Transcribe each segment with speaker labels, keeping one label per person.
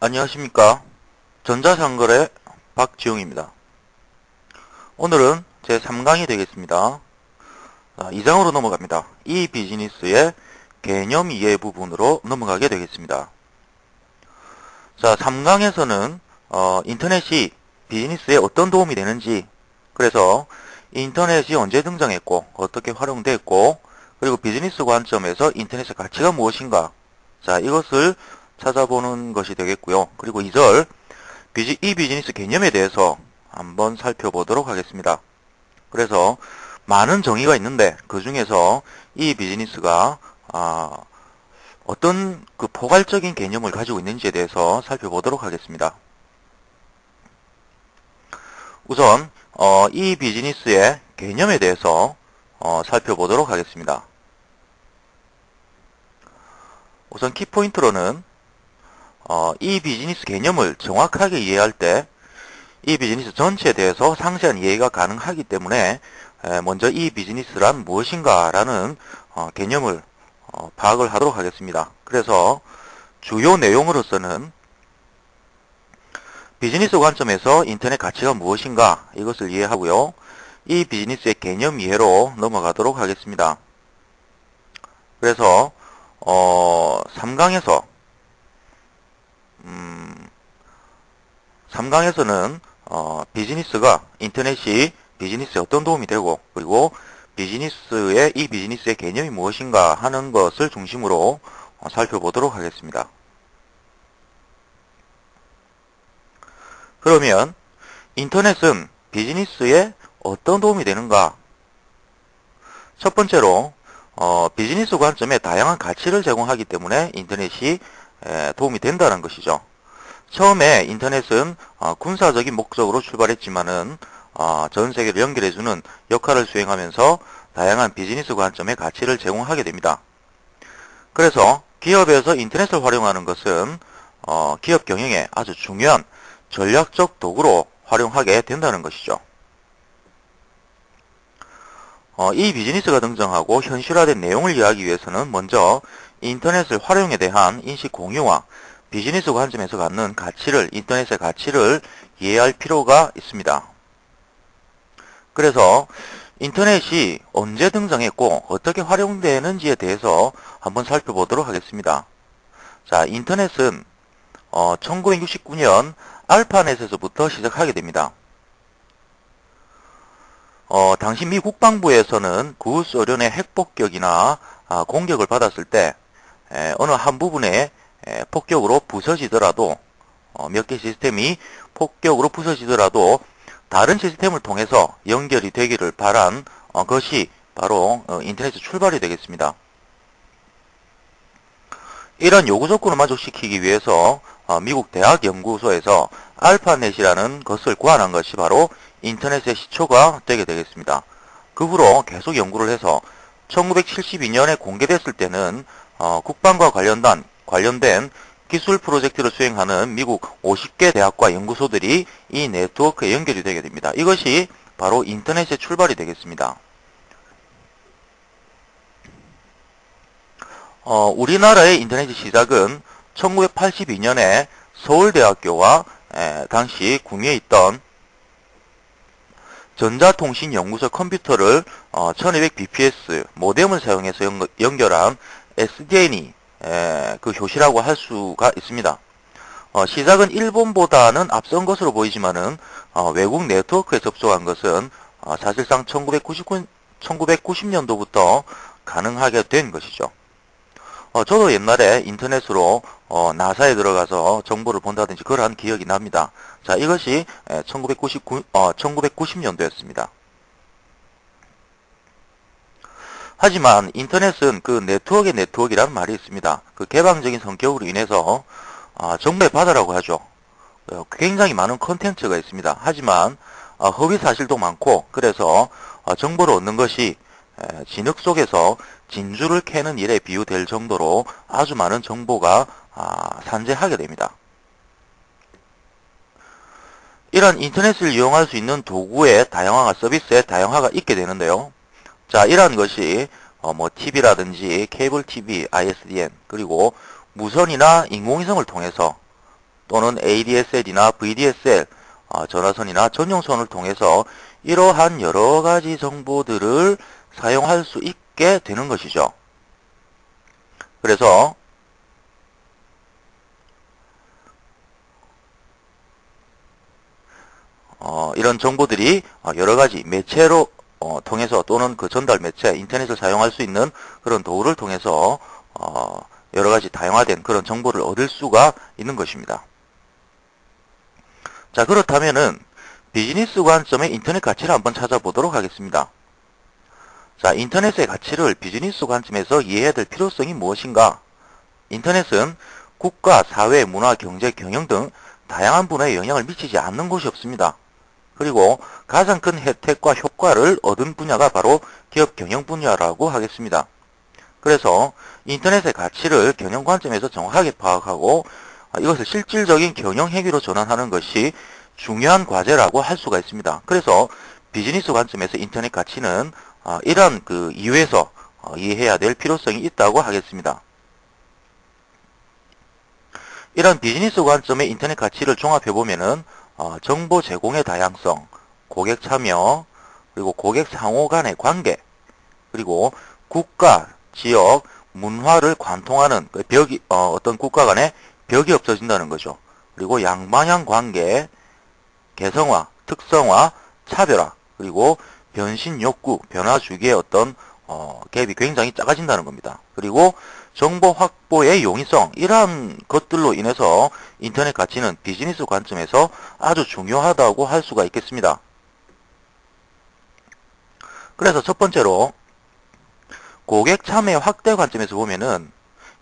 Speaker 1: 안녕하십니까. 전자상거래 박지용입니다. 오늘은 제3강이 되겠습니다. 이장으로 넘어갑니다. 이 비즈니스의 개념 이해 부분으로 넘어가게 되겠습니다. 자, 3강에서는 인터넷이 비즈니스에 어떤 도움이 되는지, 그래서 인터넷이 언제 등장했고 어떻게 활용됐고, 그리고 비즈니스 관점에서 인터넷의 가치가 무엇인가, 자, 이것을 찾아보는 것이 되겠고요. 그리고 2절 이 비즈니스 개념에 대해서 한번 살펴보도록 하겠습니다. 그래서 많은 정의가 있는데 그 중에서 이 비즈니스가 어떤 그 포괄적인 개념을 가지고 있는지에 대해서 살펴보도록 하겠습니다. 우선 이 비즈니스의 개념에 대해서 살펴보도록 하겠습니다. 우선 키포인트로는 이 비즈니스 개념을 정확하게 이해할 때 이 비즈니스 전체에 대해서 상세한 이해가 가능하기 때문에 먼저 이 비즈니스란 무엇인가 라는 개념을 파악을 하도록 하겠습니다. 그래서 주요 내용으로서는 비즈니스 관점에서 인터넷 가치가 무엇인가 이것을 이해하고요. 이 비즈니스의 개념 이해로 넘어가도록 하겠습니다. 그래서 3강에서는 비즈니스가 인터넷이 비즈니스에 어떤 도움이 되고, 그리고 이 비즈니스의 개념이 무엇인가 하는 것을 중심으로 살펴보도록 하겠습니다. 그러면 인터넷은 비즈니스에 어떤 도움이 되는가? 첫 번째로 비즈니스 관점에 다양한 가치를 제공하기 때문에 인터넷이 도움이 된다는 것이죠. 처음에 인터넷은 군사적인 목적으로 출발했지만은 전 세계를 연결해주는 역할을 수행하면서 다양한 비즈니스 관점의 가치를 제공하게 됩니다. 그래서 기업에서 인터넷을 활용하는 것은 기업 경영에 아주 중요한 전략적 도구로 활용하게 된다는 것이죠. 이 비즈니스가 등장하고 현실화된 내용을 이해하기 위해서는 먼저 인터넷을 활용에 대한 인식 공유와 비즈니스 관점에서 갖는 인터넷의 가치를 이해할 필요가 있습니다. 그래서 인터넷이 언제 등장했고 어떻게 활용되는지에 대해서 한번 살펴보도록 하겠습니다. 자, 인터넷은 1969년 알파넷에서부터 시작하게 됩니다. 당시 미 국방부에서는 구소련의 핵폭격이나 공격을 받았을 때 어느 한 부분에 폭격으로 부서지더라도 몇 개 시스템이 폭격으로 부서지더라도 다른 시스템을 통해서 연결이 되기를 바란 것이 바로 인터넷의 출발이 되겠습니다. 이런 요구 조건을 만족시키기 위해서 미국 대학 연구소에서 알파넷이라는 것을 구현한 것이 바로 인터넷의 시초가 되게 되겠습니다. 그 후로 계속 연구를 해서 1972년에 공개됐을 때는 국방과 관련된 기술 프로젝트를 수행하는 미국 50개 대학과 연구소들이 이 네트워크에 연결이 되게 됩니다. 이것이 바로 인터넷의 출발이 되겠습니다. 우리나라의 인터넷의 시작은 1982년에 서울대학교와 당시 구미에 있던 전자통신연구소 컴퓨터를 1200bps 모뎀을 사용해서 연결한 SDN이 그 효시라고 할 수가 있습니다. 시작은 일본보다는 앞선 것으로 보이지만은 외국 네트워크에 접속한 것은 사실상 1990년도부터 가능하게 된 것이죠. 저도 옛날에 인터넷으로 나사에 들어가서 정보를 본다든지 그러한 기억이 납니다. 자, 이것이 1990년도였습니다. 하지만 인터넷은 그 네트워크라는 말이 있습니다. 그 개방적인 성격으로 인해서 정보의 바다라고 하죠. 굉장히 많은 콘텐츠가 있습니다. 하지만 허위 사실도 많고, 그래서 정보를 얻는 것이 진흙 속에서 진주를 캐는 일에 비유될 정도로 아주 많은 정보가 산재하게 됩니다. 이런 인터넷을 이용할 수 있는 도구의 다양화가, 서비스의 다양화가 있게 되는데요. 자, 이러한 것이 TV라든지 케이블 TV, ISDN, 그리고 무선이나 인공위성을 통해서 또는 ADSL이나 VDSL, 전화선이나 전용선을 통해서 이러한 여러가지 정보들을 사용할 수 있게 되는 것이죠. 그래서 이런 정보들이 여러가지 매체로 통해서 또는 그 전달 매체, 인터넷을 사용할 수 있는 그런 도구를 통해서 여러가지 다양화된 그런 정보를 얻을 수가 있는 것입니다. 자, 그렇다면은 비즈니스 관점의 인터넷 가치를 한번 찾아보도록 하겠습니다. 자, 인터넷의 가치를 비즈니스 관점에서 이해해야 될 필요성이 무엇인가? 인터넷은 국가, 사회, 문화, 경제, 경영 등 다양한 분야에 영향을 미치지 않는 곳이 없습니다. 그리고 가장 큰 혜택과 효과를 얻은 분야가 바로 기업 경영 분야라고 하겠습니다. 그래서 인터넷의 가치를 경영 관점에서 정확하게 파악하고 이것을 실질적인 경영 행위로 전환하는 것이 중요한 과제라고 할 수가 있습니다. 그래서 비즈니스 관점에서 인터넷 가치는 이러한 그 이유에서 이해해야 될 필요성이 있다고 하겠습니다. 이런 비즈니스 관점의 인터넷 가치를 종합해보면은 정보 제공의 다양성, 고객 참여, 그리고 고객 상호 간의 관계, 그리고 국가, 지역, 문화를 관통하는 그 벽이 어떤 국가 간의 벽이 없어진다는 거죠. 그리고 양방향 관계, 개성화, 특성화, 차별화, 그리고 변신 욕구, 변화 주기의 어떤 갭이 굉장히 작아진다는 겁니다. 그리고 정보 확보의 용이성, 이러한 것들로 인해서 인터넷 가치는 비즈니스 관점에서 아주 중요하다고 할 수가 있겠습니다. 그래서 첫 번째로 고객 참여 확대 관점에서 보면은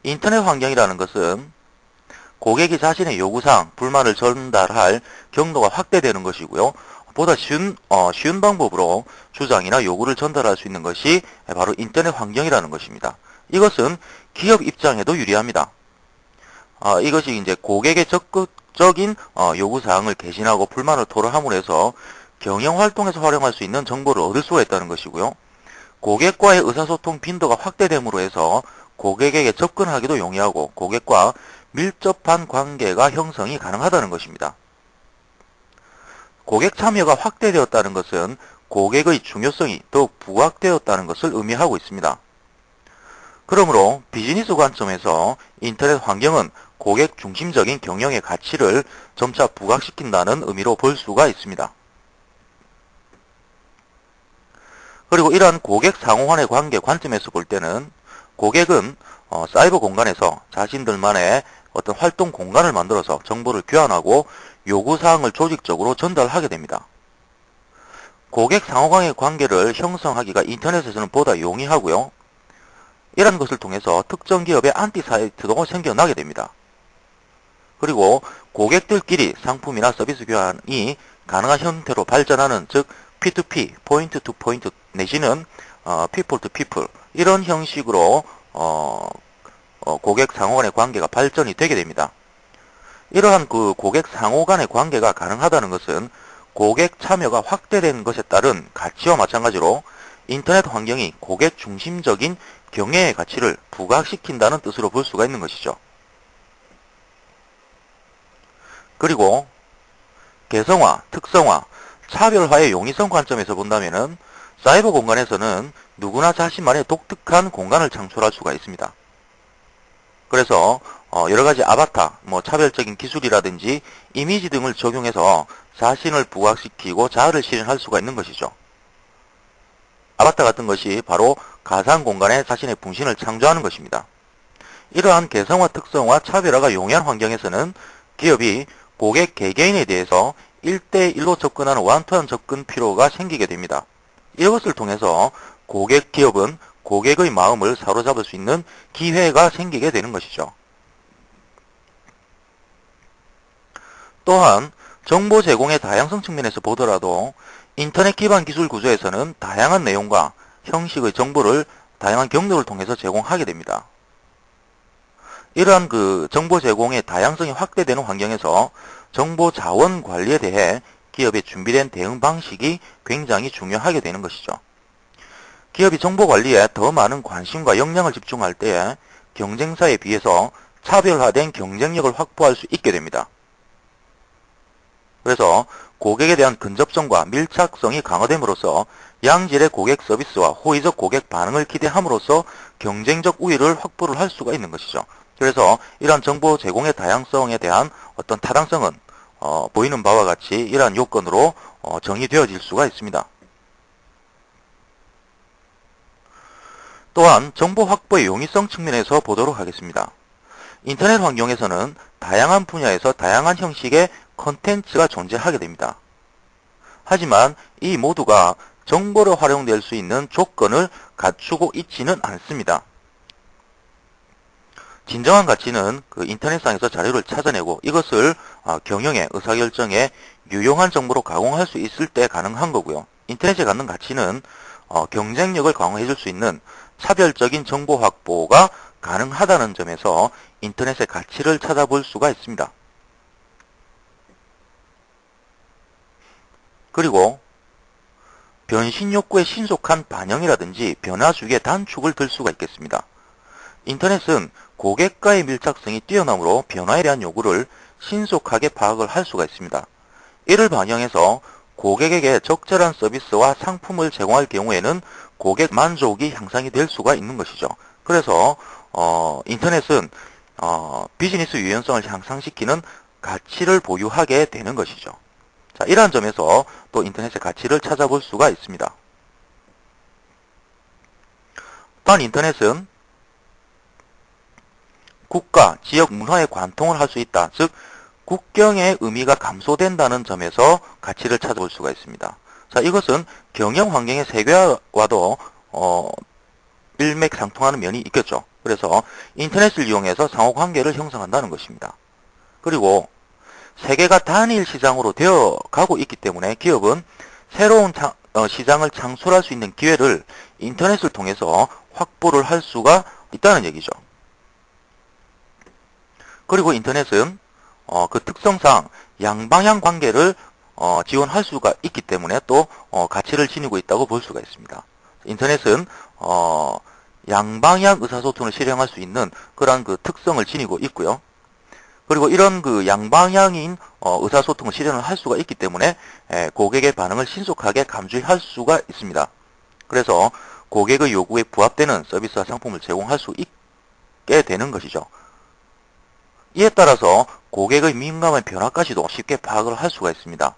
Speaker 1: 인터넷 환경이라는 것은 고객이 자신의 요구사항, 불만을 전달할 경로가 확대되는 것이고요. 보다 쉬운 방법으로 주장이나 요구를 전달할 수 있는 것이 바로 인터넷 환경이라는 것입니다. 이것은 기업 입장에도 유리합니다. 이것이 이제 고객의 적극적인 요구사항을 개진하고 불만을 토로함으로 해서 경영활동에서 활용할 수 있는 정보를 얻을 수가 있다는 것이고요. 고객과의 의사소통 빈도가 확대됨으로 해서 고객에게 접근하기도 용이하고 고객과 밀접한 관계가 형성이 가능하다는 것입니다. 고객 참여가 확대되었다는 것은 고객의 중요성이 더욱 부각되었다는 것을 의미하고 있습니다. 그러므로 비즈니스 관점에서 인터넷 환경은 고객 중심적인 경영의 가치를 점차 부각시킨다는 의미로 볼 수가 있습니다. 그리고 이러한 고객 상호 간의 관계 관점에서 볼 때는 고객은 사이버 공간에서 자신들만의 어떤 활동 공간을 만들어서 정보를 교환하고 요구사항을 조직적으로 전달하게 됩니다. 고객 상호 간의 관계를 형성하기가 인터넷에서는 보다 용이하고요. 이런 것을 통해서 특정 기업의 안티 사이트도 생겨나게 됩니다. 그리고 고객들끼리 상품이나 서비스 교환이 가능한 형태로 발전하는, 즉 P2P, 포인트 투 포인트 내지는 people to people, 이런 형식으로 고객 상호 간의 관계가 발전이 되게 됩니다. 이러한 그 고객 상호 간의 관계가 가능하다는 것은 고객 참여가 확대된 것에 따른 가치와 마찬가지로 인터넷 환경이 고객 중심적인 경영의 가치를 부각시킨다는 뜻으로 볼 수가 있는 것이죠. 그리고 개성화, 특성화, 차별화의 용이성 관점에서 본다면은 사이버 공간에서는 누구나 자신만의 독특한 공간을 창출할 수가 있습니다. 그래서 여러가지 아바타, 차별적인 기술이라든지 이미지 등을 적용해서 자신을 부각시키고 자아를 실현할 수가 있는 것이죠. 아바타 같은 것이 바로 가상 공간에 자신의 분신을 창조하는 것입니다. 이러한 개성화, 특성화, 차별화가 용이한 환경에서는 기업이 고객 개개인에 대해서 1대1로 접근하는 완투한 접근 필요가 생기게 됩니다. 이것을 통해서 기업은 고객의 마음을 사로잡을 수 있는 기회가 생기게 되는 것이죠. 또한 정보 제공의 다양성 측면에서 보더라도 인터넷 기반 기술 구조에서는 다양한 내용과 형식의 정보를 다양한 경로를 통해서 제공하게 됩니다. 이러한 그 정보 제공의 다양성이 확대되는 환경에서 정보 자원 관리에 대해 기업의 준비된 대응 방식이 굉장히 중요하게 되는 것이죠. 기업이 정보 관리에 더 많은 관심과 역량을 집중할 때에 경쟁사에 비해서 차별화된 경쟁력을 확보할 수 있게 됩니다. 그래서 고객에 대한 근접성과 밀착성이 강화됨으로써 양질의 고객 서비스와 호의적 고객 반응을 기대함으로써 경쟁적 우위를 확보를 할 수가 있는 것이죠. 그래서 이러한 정보 제공의 다양성에 대한 어떤 타당성은 보이는 바와 같이 이러한 요건으로 정의되어질 수가 있습니다. 또한 정보 확보의 용이성 측면에서 보도록 하겠습니다. 인터넷 환경에서는 다양한 분야에서 다양한 형식의 컨텐츠가 존재하게 됩니다. 하지만 이 모두가 정보로 활용될 수 있는 조건을 갖추고 있지는 않습니다. 진정한 가치는 그 인터넷상에서 자료를 찾아내고 이것을 경영에, 의사결정에 유용한 정보로 가공할 수 있을 때 가능한 거고요. 인터넷에 갖는 가치는 경쟁력을 강화해 줄 수 있는 차별적인 정보 확보가 가능하다는 점에서 인터넷의 가치를 찾아볼 수가 있습니다. 그리고 변신 욕구의 신속한 반영이라든지 변화 주기의 단축을 들 수가 있겠습니다. 인터넷은 고객과의 밀착성이 뛰어나므로 변화에 대한 요구를 신속하게 파악을 할 수가 있습니다. 이를 반영해서 고객에게 적절한 서비스와 상품을 제공할 경우에는 고객 만족이 향상이 될 수가 있는 것이죠. 그래서 인터넷은 비즈니스 유연성을 향상시키는 가치를 보유하게 되는 것이죠. 자, 이러한 점에서 또 인터넷의 가치를 찾아볼 수가 있습니다. 또한 인터넷은 국가, 지역 문화에 관통을 할 수 있다. 즉 국경의 의미가 감소된다는 점에서 가치를 찾아볼 수가 있습니다. 자, 이것은 경영 환경의 세계화와도 일맥상통하는 면이 있겠죠. 그래서 인터넷을 이용해서 상호관계를 형성한다는 것입니다. 그리고 세계가 단일 시장으로 되어 가고 있기 때문에 기업은 새로운 시장을 창출할 수 있는 기회를 인터넷을 통해서 확보를 할 수가 있다는 얘기죠. 그리고 인터넷은 그 특성상 양방향 관계를 지원할 수가 있기 때문에 또 가치를 지니고 있다고 볼 수가 있습니다. 인터넷은 양방향 의사소통을 실행할 수 있는 그러한 그 특성을 지니고 있고요. 그리고 이런 그 양방향인 의사소통을 실현을 할 수가 있기 때문에 고객의 반응을 신속하게 감지할 수가 있습니다. 그래서 고객의 요구에 부합되는 서비스와 상품을 제공할 수 있게 되는 것이죠. 이에 따라서 고객의 민감한 변화까지도 쉽게 파악을 할 수가 있습니다.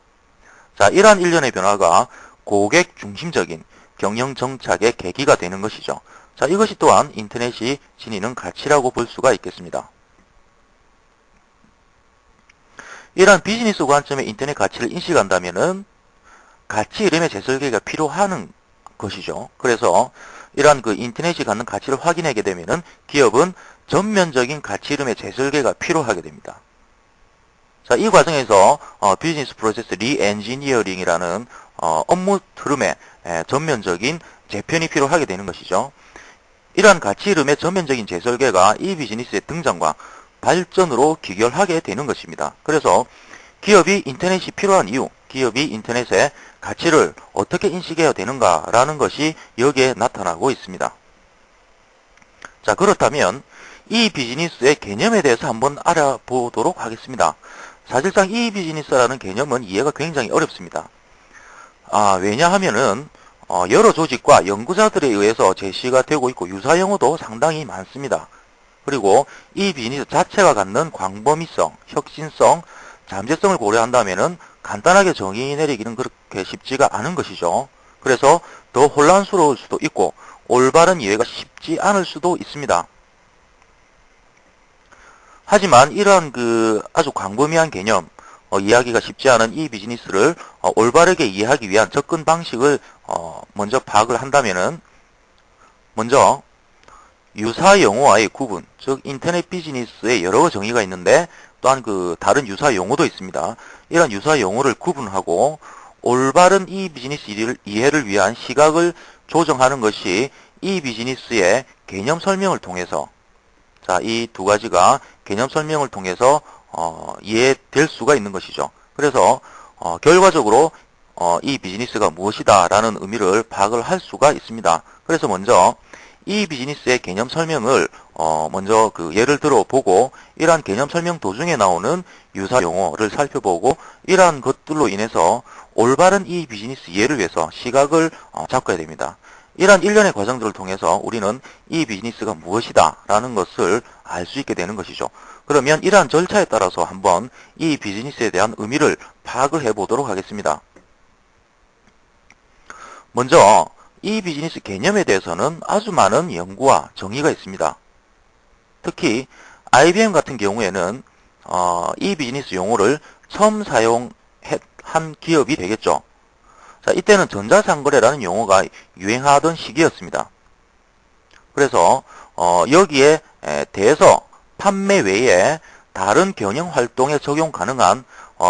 Speaker 1: 자, 이러한 일련의 변화가 고객 중심적인 경영 정착의 계기가 되는 것이죠. 자, 이것이 또한 인터넷이 지니는 가치라고 볼 수가 있겠습니다. 이러한 비즈니스 관점의 인터넷 가치를 인식한다면은 가치 이름의 재설계가 필요한 것이죠. 그래서 이러한 그 인터넷이 갖는 가치를 확인하게 되면은 기업은 전면적인 가치 이름의 재설계가 필요하게 됩니다. 자, 이 과정에서 비즈니스 프로세스 리엔지니어링이라는 업무 흐름의 전면적인 재편이 필요하게 되는 것이죠. 이러한 가치 이름의 전면적인 재설계가 이 비즈니스의 등장과 발전으로 귀결하게 되는 것입니다. 그래서 기업이 인터넷이 필요한 이유, 기업이 인터넷의 가치를 어떻게 인식해야 되는가라는 것이 여기에 나타나고 있습니다. 자, 그렇다면 이 비즈니스의 개념에 대해서 한번 알아보도록 하겠습니다. 사실상 이 비즈니스라는 개념은 이해가 굉장히 어렵습니다. 왜냐하면은 여러 조직과 연구자들에 의해서 제시가 되고 있고 유사 용어도 상당히 많습니다. 그리고 이 비즈니스 자체가 갖는 광범위성, 혁신성, 잠재성을 고려한다면은 간단하게 정의 내리기는 그렇게 쉽지가 않은 것이죠. 그래서 더 혼란스러울 수도 있고 올바른 이해가 쉽지 않을 수도 있습니다. 하지만 이러한 그 아주 광범위한 개념, 이해하기가 쉽지 않은 이 비즈니스를 올바르게 이해하기 위한 접근 방식을 먼저 파악을 한다면은 먼저 유사 용어와의 구분, 즉 인터넷 비즈니스에 여러 정의가 있는데 또한 그 다른 유사 용어도 있습니다. 이런 유사 용어를 구분하고 올바른 이 비즈니스 이해를 위한 시각을 조정하는 것이 이 비즈니스의 개념 설명을 통해서 자, 이 두 가지가 개념 설명을 통해서 이해될 수가 있는 것이죠. 그래서 결과적으로 이 비즈니스가 무엇이다 라는 의미를 파악을 할 수가 있습니다. 그래서 먼저 이 비즈니스의 개념 설명을 먼저 그 예를 들어 보고 이러한 개념 설명 도중에 나오는 유사 용어를 살펴보고 이러한 것들로 인해서 올바른 이 비즈니스 이해를 위해서 시각을 잡아야 됩니다. 이러한 일련의 과정들을 통해서 우리는 이 비즈니스가 무엇이다 라는 것을 알 수 있게 되는 것이죠. 그러면 이러한 절차에 따라서 한번 이 비즈니스에 대한 의미를 파악을 해보도록 하겠습니다. 먼저 이 비즈니스 개념에 대해서는 아주 많은 연구와 정의가 있습니다. 특히 IBM 같은 경우에는 이 비즈니스 용어를 처음 사용한 기업이 되겠죠. 자, 이때는 전자상거래라는 용어가 유행하던 시기였습니다. 그래서 여기에 대해서 판매 외에 다른 경영 활동에 적용 가능한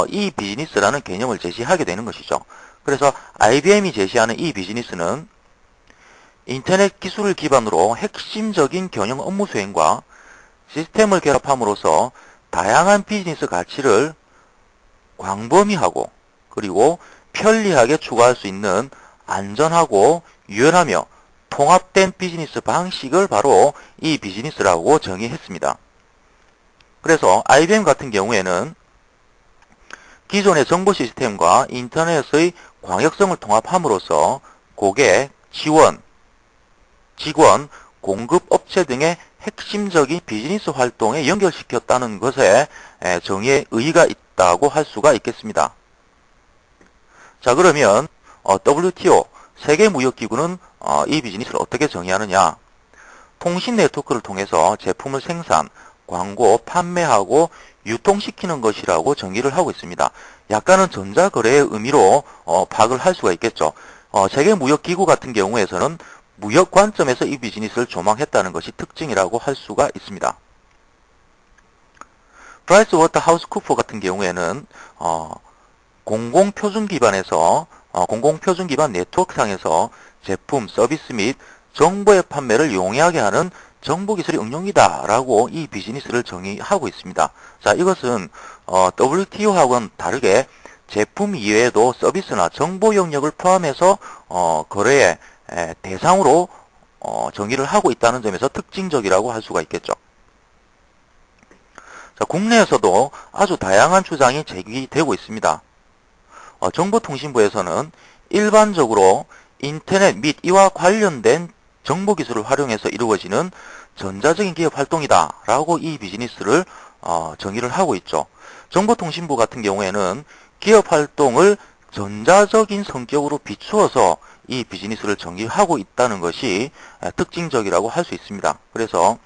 Speaker 1: 이 비즈니스라는 개념을 제시하게 되는 것이죠. 그래서 IBM이 제시하는 이 비즈니스는 인터넷 기술을 기반으로 핵심적인 경영 업무 수행과 시스템을 결합함으로써 다양한 비즈니스 가치를 광범위하고 그리고 편리하게 추구할 수 있는 안전하고 유연하며 통합된 비즈니스 방식을 바로 이 비즈니스라고 정의했습니다. 그래서 IBM 같은 경우에는 기존의 정보 시스템과 인터넷의 광역성을 통합함으로써 고객, 지원, 직원, 공급 업체 등의 핵심적인 비즈니스 활동에 연결시켰다는 것에 정의의 의의가 있다고 할 수가 있겠습니다. 자, 그러면 WTO 세계무역기구는 이 비즈니스를 어떻게 정의하느냐? 통신 네트워크를 통해서 제품을 생산, 광고, 판매하고 유통시키는 것이라고 정의를 하고 있습니다. 약간은 전자거래의 의미로 파악을 할 수가 있겠죠. 세계무역기구 같은 경우에서는 무역 관점에서 이 비즈니스를 조망했다는 것이 특징이라고 할 수가 있습니다. 프라이스워터하우스쿠퍼 같은 경우에는 공공표준 기반에서 공공표준 기반 네트워크상에서 제품, 서비스 및 정보의 판매를 용이하게 하는 정보기술의 응용이다라고 이 비즈니스를 정의하고 있습니다. 자, 이것은 WTO하고는 다르게 제품 이외에도 서비스나 정보 영역을 포함해서 거래의 대상으로 정의를 하고 있다는 점에서 특징적이라고 할 수가 있겠죠. 자, 국내에서도 아주 다양한 주장이 제기되고 있습니다. 정보통신부에서는 일반적으로 인터넷 및 이와 관련된 정보기술을 활용해서 이루어지는 전자적인 기업 활동이다 라고 이 비즈니스를 정의를 하고 있죠. 정보통신부 같은 경우에는 기업 활동을 전자적인 성격으로 비추어서 이 비즈니스를 정의하고 있다는 것이 특징적이라고 할 수 있습니다. 그래서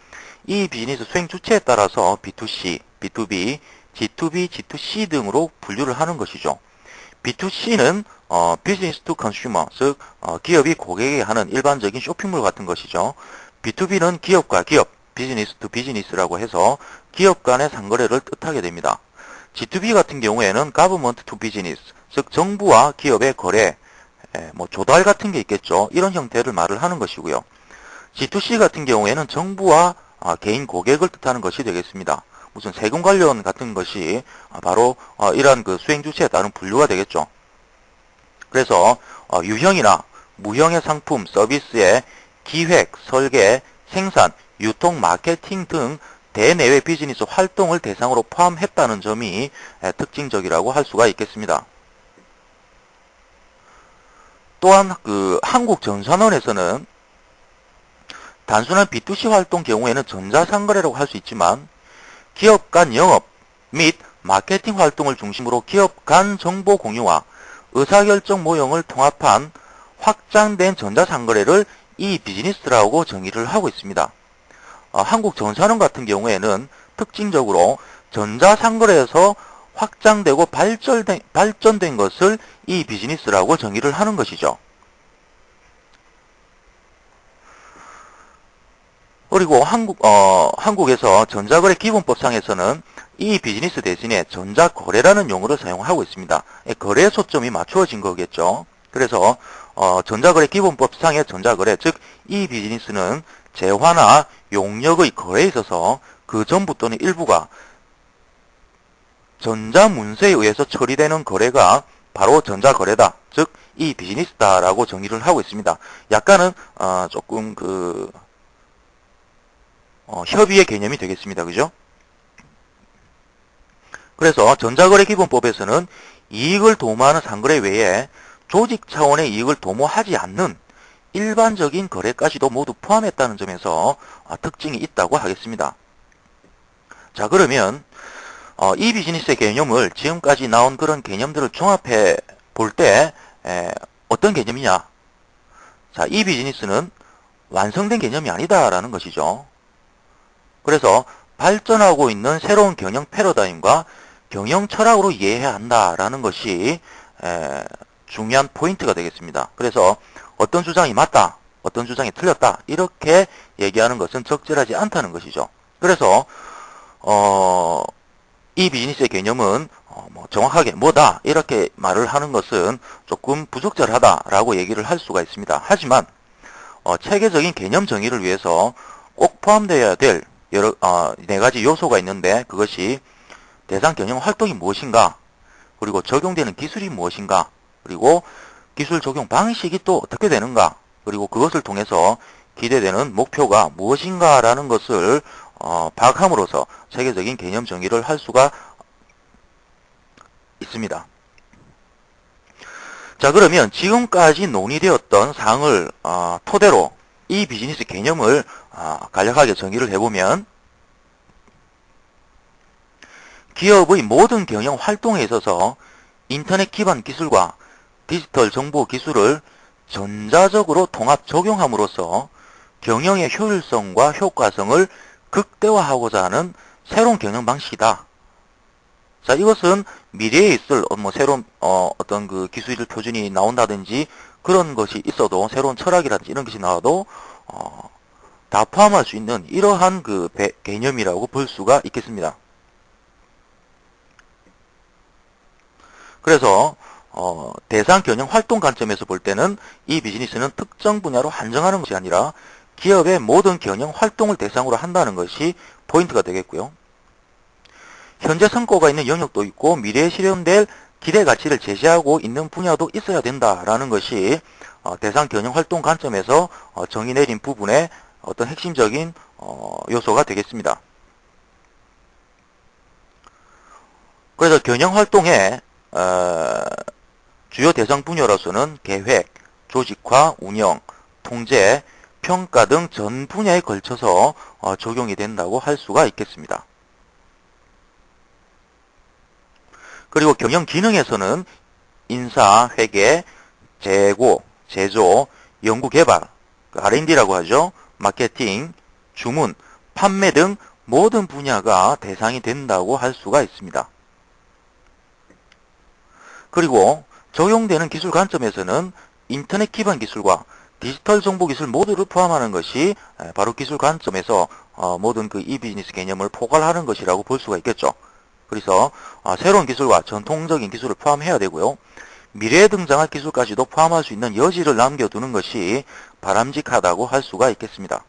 Speaker 1: 이 비즈니스 수행 주체에 따라서 B2C, B2B, G2B, G2C 등으로 분류를 하는 것이죠. B2C는 비즈니스 투 컨슈머, 즉 기업이 고객에게 하는 일반적인 쇼핑몰 같은 것이죠. B2B는 기업과 기업, 비즈니스 투 비즈니스라고 해서 기업 간의 상거래를 뜻하게 됩니다. G2B 같은 경우에는 government to business, 즉 정부와 기업의 거래, 뭐 조달 같은 게 있겠죠. 이런 형태를 말을 하는 것이고요. G2C 같은 경우에는 정부와 개인 고객을 뜻하는 것이 되겠습니다. 무슨 세금 관련 같은 것이 바로 이러한 그 수행 주체에 따른 분류가 되겠죠. 그래서 유형이나 무형의 상품, 서비스의 기획, 설계, 생산, 유통, 마케팅 등 대내외 비즈니스 활동을 대상으로 포함했다는 점이 특징적이라고 할 수가 있겠습니다. 또한 그 한국전산원에서는 단순한 B2C 활동 경우에는 전자상거래라고 할 수 있지만 기업 간 영업 및 마케팅 활동을 중심으로 기업 간 정보 공유와 의사결정 모형을 통합한 확장된 전자상거래를 이 비즈니스라고 정의를 하고 있습니다. 한국전산원 같은 경우에는 특징적으로 전자상거래에서 확장되고 발전된 것을 이 비즈니스라고 정의를 하는 것이죠. 그리고 한국에서 전자거래 기본법상에서는 이 비즈니스 대신에 전자거래라는 용어를 사용하고 있습니다. 거래에 초점이 맞추어진 거겠죠. 그래서 전자거래 기본법상의 전자거래, 즉 이 비즈니스는 재화나 용역의 거래에 있어서 그 전부 또는 일부가 전자문서에 의해서 처리되는 거래가 바로 전자거래다. 즉 이 비즈니스다라고 정의를 하고 있습니다. 약간은 조금 협의의 개념이 되겠습니다. 그죠? 그래서 전자거래기본법에서는 이익을 도모하는 상거래 외에 조직 차원의 이익을 도모하지 않는 일반적인 거래까지도 모두 포함했다는 점에서 특징이 있다고 하겠습니다. 자, 그러면 이 비즈니스의 개념을 지금까지 나온 그런 개념들을 종합해 볼 때 어떤 개념이냐? 자, 이 비즈니스는 완성된 개념이 아니다라는 것이죠. 그래서 발전하고 있는 새로운 경영 패러다임과 경영 철학으로 이해해야 한다라는 것이 중요한 포인트가 되겠습니다. 그래서 어떤 주장이 맞다, 어떤 주장이 틀렸다 이렇게 얘기하는 것은 적절하지 않다는 것이죠. 그래서 이 비즈니스의 개념은 정확하게 뭐다 이렇게 말을 하는 것은 조금 부적절하다라고 얘기를 할 수가 있습니다. 하지만 체계적인 개념 정의를 위해서 꼭 포함되어야 될 네 가지 요소가 있는데, 그것이 대상 경영 활동이 무엇인가, 그리고 적용되는 기술이 무엇인가, 그리고 기술 적용 방식이 또 어떻게 되는가, 그리고 그것을 통해서 기대되는 목표가 무엇인가라는 것을 파악함으로써 체계적인 개념 정의를 할 수가 있습니다. 자, 그러면 지금까지 논의되었던 사항을 토대로 이 비즈니스 개념을 간략하게 정의를 해보면, 기업의 모든 경영 활동에 있어서 인터넷 기반 기술과 디지털 정보 기술을 전자적으로 통합 적용함으로써 경영의 효율성과 효과성을 극대화하고자 하는 새로운 경영 방식이다. 자, 이것은 미래에 있을 새로운 어떤 그 기술 표준이 나온다든지 그런 것이 있어도, 새로운 철학이라든지 이런 것이 나와도 다 포함할 수 있는 이러한 그 개념이라고 볼 수가 있겠습니다. 그래서 대상 경영 활동 관점에서 볼 때는 이 비즈니스는 특정 분야로 한정하는 것이 아니라 기업의 모든 경영 활동을 대상으로 한다는 것이 포인트가 되겠고요. 현재 성과가 있는 영역도 있고 미래에 실현될 기대 가치를 제시하고 있는 분야도 있어야 된다라는 것이 대상 경영 활동 관점에서 정의 내린 부분의 어떤 핵심적인 요소가 되겠습니다. 그래서 경영 활동의 주요 대상 분야로서는 계획, 조직화, 운영, 통제, 평가 등 전 분야에 걸쳐서 적용이 된다고 할 수가 있겠습니다. 그리고 경영 기능에서는 인사, 회계, 재고, 제조, 연구 개발, R&D라고 하죠. 마케팅, 주문, 판매 등 모든 분야가 대상이 된다고 할 수가 있습니다. 그리고 적용되는 기술 관점에서는 인터넷 기반 기술과 디지털 정보 기술 모두를 포함하는 것이 바로 기술 관점에서 모든 그 이비즈니스 개념을 포괄하는 것이라고 볼 수가 있겠죠. 그래서 새로운 기술과 전통적인 기술을 포함해야 되고요. 미래에 등장할 기술까지도 포함할 수 있는 여지를 남겨두는 것이 바람직하다고 할 수가 있겠습니다.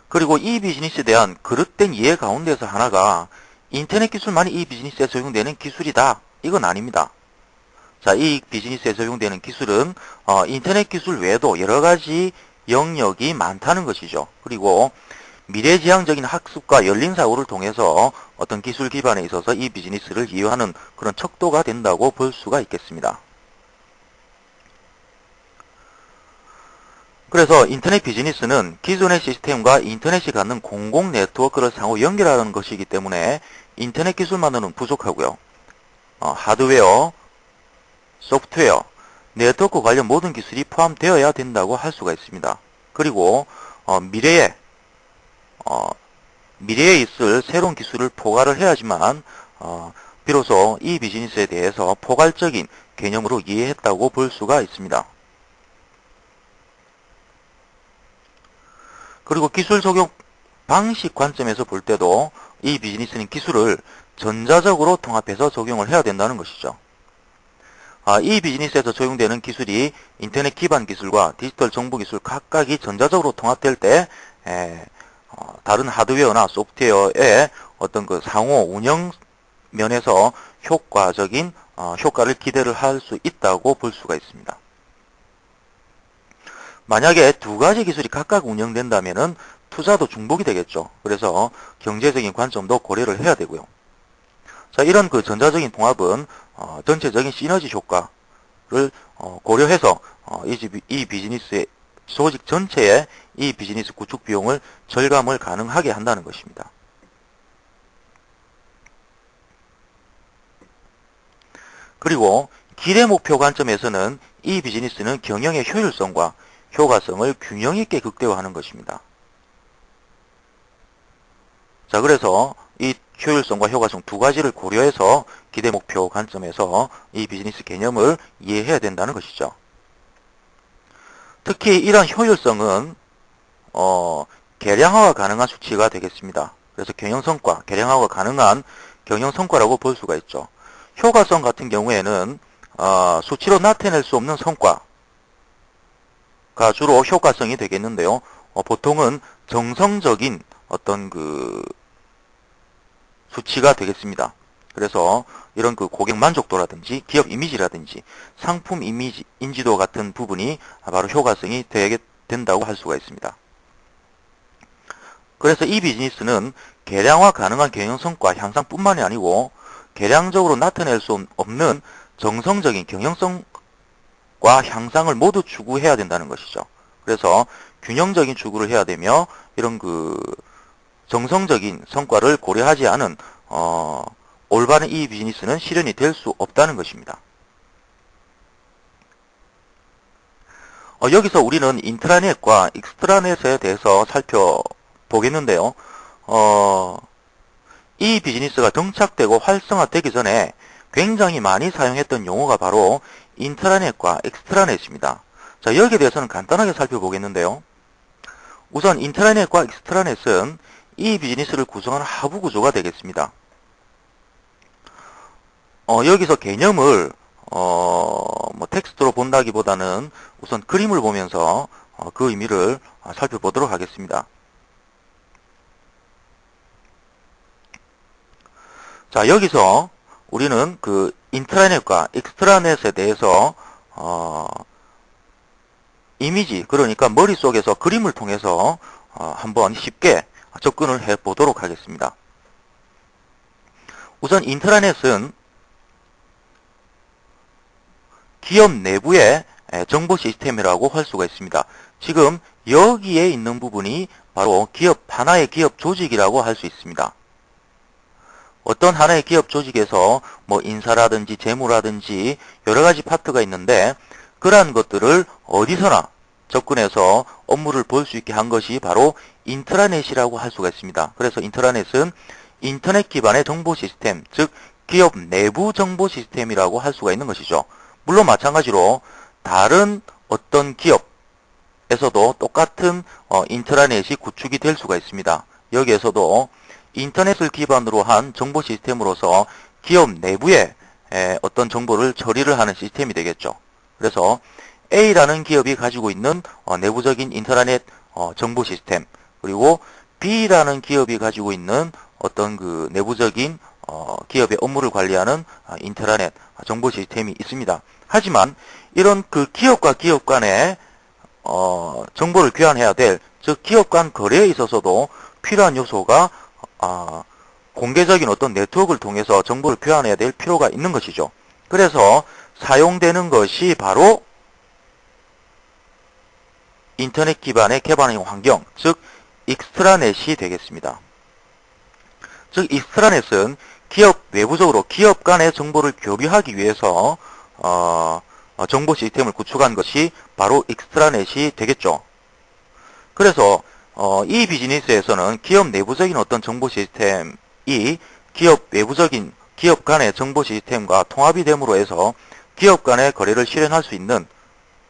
Speaker 1: 그리고 이 비즈니스에 대한 그릇된 이해 가운데서 하나가 인터넷 기술만이 이 비즈니스에 적용되는 기술이다. 이건 아닙니다. 자, 이 비즈니스에 적용되는 기술은 인터넷 기술 외에도 여러 가지 영역이 많다는 것이죠. 그리고 미래지향적인 학습과 열린 사고를 통해서 어떤 기술 기반에 있어서 이 비즈니스를 이해하는 그런 척도가 된다고 볼 수가 있겠습니다. 그래서 인터넷 비즈니스는 기존의 시스템과 인터넷이 갖는 공공 네트워크를 상호 연결하는 것이기 때문에 인터넷 기술만으로는 부족하고요. 하드웨어, 소프트웨어, 네트워크 관련 모든 기술이 포함되어야 된다고 할 수가 있습니다. 그리고 미래에 있을 새로운 기술을 포괄을 해야지만 비로소 이 비즈니스에 대해서 포괄적인 개념으로 이해했다고 볼 수가 있습니다. 그리고 기술 적용 방식 관점에서 볼 때도 이 비즈니스는 기술을 전자적으로 통합해서 적용을 해야 된다는 것이죠. 이 비즈니스에서 적용되는 기술이 인터넷 기반 기술과 디지털 정보 기술 각각이 전자적으로 통합될 때 다른 하드웨어나 소프트웨어의 어떤 그 상호 운영 면에서 효과적인 효과를 기대를 할 수 있다고 볼 수가 있습니다. 만약에 두 가지 기술이 각각 운영된다면은 투자도 중복이 되겠죠. 그래서 경제적인 관점도 고려를 해야 되고요. 자, 이런 그 전자적인 통합은 전체적인 시너지 효과를 고려해서 이 비즈니스의 조직 전체의 이 비즈니스 구축 비용을 절감을 가능하게 한다는 것입니다. 그리고 기대 목표 관점에서는 이 비즈니스는 경영의 효율성과 효과성을 균형 있게 극대화하는 것입니다. 자, 그래서 이 효율성과 효과성 두 가지를 고려해서 기대 목표 관점에서 이 비즈니스 개념을 이해해야 된다는 것이죠. 특히 이런 효율성은 계량화가 가능한 수치가 되겠습니다. 그래서 경영성과, 계량화가 가능한 경영성과라고 볼 수가 있죠. 효과성 같은 경우에는 수치로 나타낼 수 없는 성과가 주로 효과성이 되겠는데요. 보통은 정성적인 어떤 그 수치가 되겠습니다. 그래서 이런 그 고객 만족도라든지 기업 이미지라든지 상품 이미지, 인지도 같은 부분이 바로 효과성이 되게 된다고 할 수가 있습니다. 그래서 이 비즈니스는 계량화 가능한 경영성과 향상뿐만이 아니고 계량적으로 나타낼 수 없는 정성적인 경영성과 향상을 모두 추구해야 된다는 것이죠. 그래서 균형적인 추구를 해야 되며 이런 그 정성적인 성과를 고려하지 않은 올바른 이 비즈니스는 실현이 될 수 없다는 것입니다. 여기서 우리는 인트라넷과 익스트라넷에 대해서 살펴보겠는데요. 이 비즈니스가 정착되고 활성화되기 전에 굉장히 많이 사용했던 용어가 바로 인트라넷과 익스트라넷입니다. 자, 여기에 대해서는 간단하게 살펴보겠는데요. 우선 인트라넷과 익스트라넷은 이 비즈니스를 구성하는 하부 구조가 되겠습니다. 여기서 개념을 뭐 텍스트로 본다기보다는 우선 그림을 보면서 그 의미를 살펴보도록 하겠습니다. 자, 여기서 우리는 그 인트라넷과 익스트라넷에 대해서 이미지, 그러니까 머릿속에서 그림을 통해서 한번 쉽게 접근을 해 보도록 하겠습니다. 우선 인트라넷은 기업 내부의 정보 시스템이라고 할 수가 있습니다. 지금 여기에 있는 부분이 바로 하나의 기업 조직이라고 할 수 있습니다. 어떤 하나의 기업 조직에서 뭐 인사라든지 재무라든지 여러 가지 파트가 있는데 그러한 것들을 어디서나 접근해서 업무를 볼 수 있게 한 것이 바로 인트라넷이라고 할 수가 있습니다. 그래서 인트라넷은 인터넷 기반의 정보 시스템, 즉 기업 내부 정보 시스템이라고 할 수가 있는 것이죠. 물론 마찬가지로 다른 어떤 기업에서도 똑같은 인트라넷이 구축이 될 수가 있습니다. 여기에서도 인터넷을 기반으로 한 정보 시스템으로서 기업 내부에 어떤 정보를 처리를 하는 시스템이 되겠죠. 그래서 A라는 기업이 가지고 있는 내부적인 인트라넷 정보 시스템, 그리고 B라는 기업이 가지고 있는 어떤 그 내부적인 기업의 업무를 관리하는 인트라넷 정보 시스템이 있습니다. 하지만 이런 그 기업과 기업 간에 정보를 교환해야 될, 즉 기업 간 거래에 있어서도 필요한 요소가 공개적인 어떤 네트워크를 통해서 정보를 교환해야 될 필요가 있는 것이죠. 그래서 사용되는 것이 바로 인터넷 기반의 개발형 환경, 즉 익스트라넷이 되겠습니다. 즉 익스트라넷은 기업 외부적으로 기업 간의 정보를 교류하기 위해서 정보 시스템을 구축한 것이 바로 익스트라넷이 되겠죠. 그래서 이 비즈니스에서는 기업 내부적인 어떤 정보 시스템이 기업 외부적인 기업 간의 정보 시스템과 통합이 됨으로 해서 기업 간의 거래를 실현할 수 있는,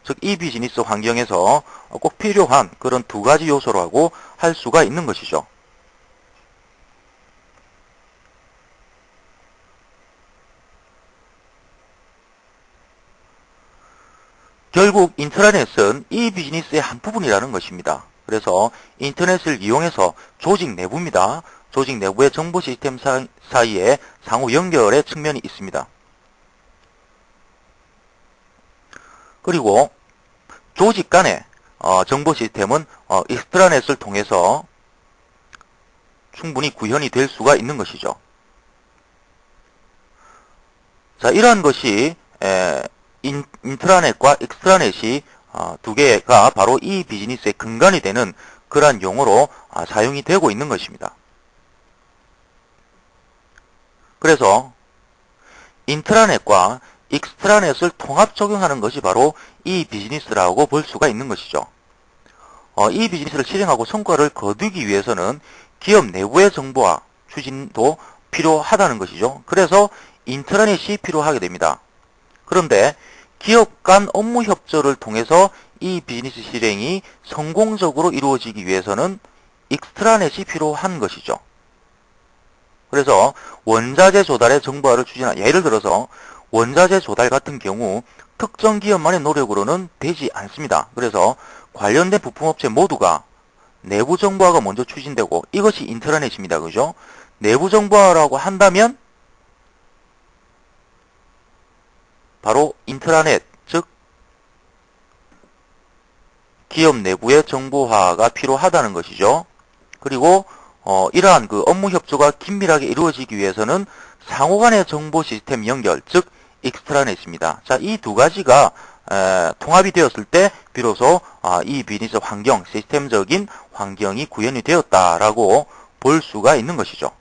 Speaker 1: 즉 이 비즈니스 환경에서 꼭 필요한 그런 두 가지 요소라고 할 수가 있는 것이죠. 결국 인트라넷은 이 비즈니스의 한 부분이라는 것입니다. 그래서 인터넷을 이용해서 조직 내부입니다. 조직 내부의 정보 시스템 사이에 상호 연결의 측면이 있습니다. 그리고 조직 간의 정보 시스템은 익스트라넷을 통해서 충분히 구현이 될 수가 있는 것이죠. 자, 이러한 것이 인트라넷과 익스트라넷이 두 개가 바로 이 비즈니스의 근간이 되는 그러한 용어로 사용이 되고 있는 것입니다. 그래서 인트라넷과 익스트라넷을 통합 적용하는 것이 바로 이 비즈니스라고 볼 수가 있는 것이죠. 이 비즈니스를 실행하고 성과를 거두기 위해서는 기업 내부의 정보화, 추진도 필요하다는 것이죠. 그래서 인트라넷이 필요하게 됩니다. 그런데 기업 간 업무 협조를 통해서 이 비즈니스 실행이 성공적으로 이루어지기 위해서는 익스트라넷이 필요한 것이죠. 그래서 원자재 조달의 정보화를 추진한, 예를 들어서 원자재 조달 같은 경우 특정 기업만의 노력으로는 되지 않습니다. 그래서 관련된 부품업체 모두가 내부 정보화가 먼저 추진되고, 이것이 인트라넷입니다. 그죠? 내부 정보화라고 한다면 바로 인트라넷, 즉 기업 내부의 정보화가 필요하다는 것이죠. 그리고 이러한 그 업무 협조가 긴밀하게 이루어지기 위해서는 상호간의 정보 시스템 연결, 즉 익스트라넷입니다. 자, 이 두 가지가 통합이 되었을 때 비로소 이 비즈니스 환경, 시스템적인 환경이 구현이 되었다라고 볼 수가 있는 것이죠.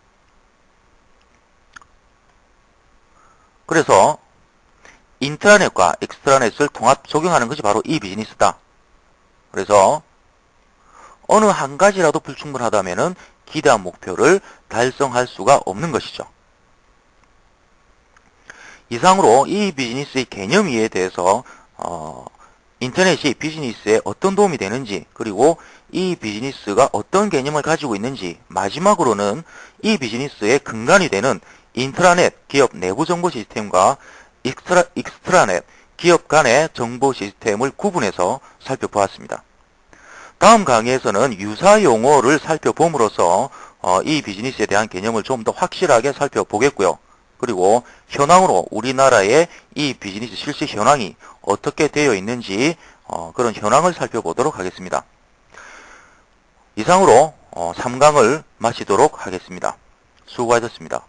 Speaker 1: 그래서 인트라넷과 익스트라넷을 통합 적용하는 것이 바로 이 비즈니스다. 그래서 어느 한 가지라도 불충분하다면 기대한 목표를 달성할 수가 없는 것이죠. 이상으로 이 비즈니스의 개념 이해에 대해서 인터넷이 비즈니스에 어떤 도움이 되는지, 그리고 이 비즈니스가 어떤 개념을 가지고 있는지, 마지막으로는 이 비즈니스의 근간이 되는 인트라넷, 기업 내부 정보 시스템과 익스트라넷, 기업 간의 정보 시스템을 구분해서 살펴보았습니다. 다음 강의에서는 유사 용어를 살펴봄으로써 이 비즈니스에 대한 개념을 좀 더 확실하게 살펴보겠고요. 그리고 현황으로 우리나라의 이 비즈니스 실시 현황이 어떻게 되어 있는지 그런 현황을 살펴보도록 하겠습니다. 이상으로 3강을 마치도록 하겠습니다. 수고하셨습니다.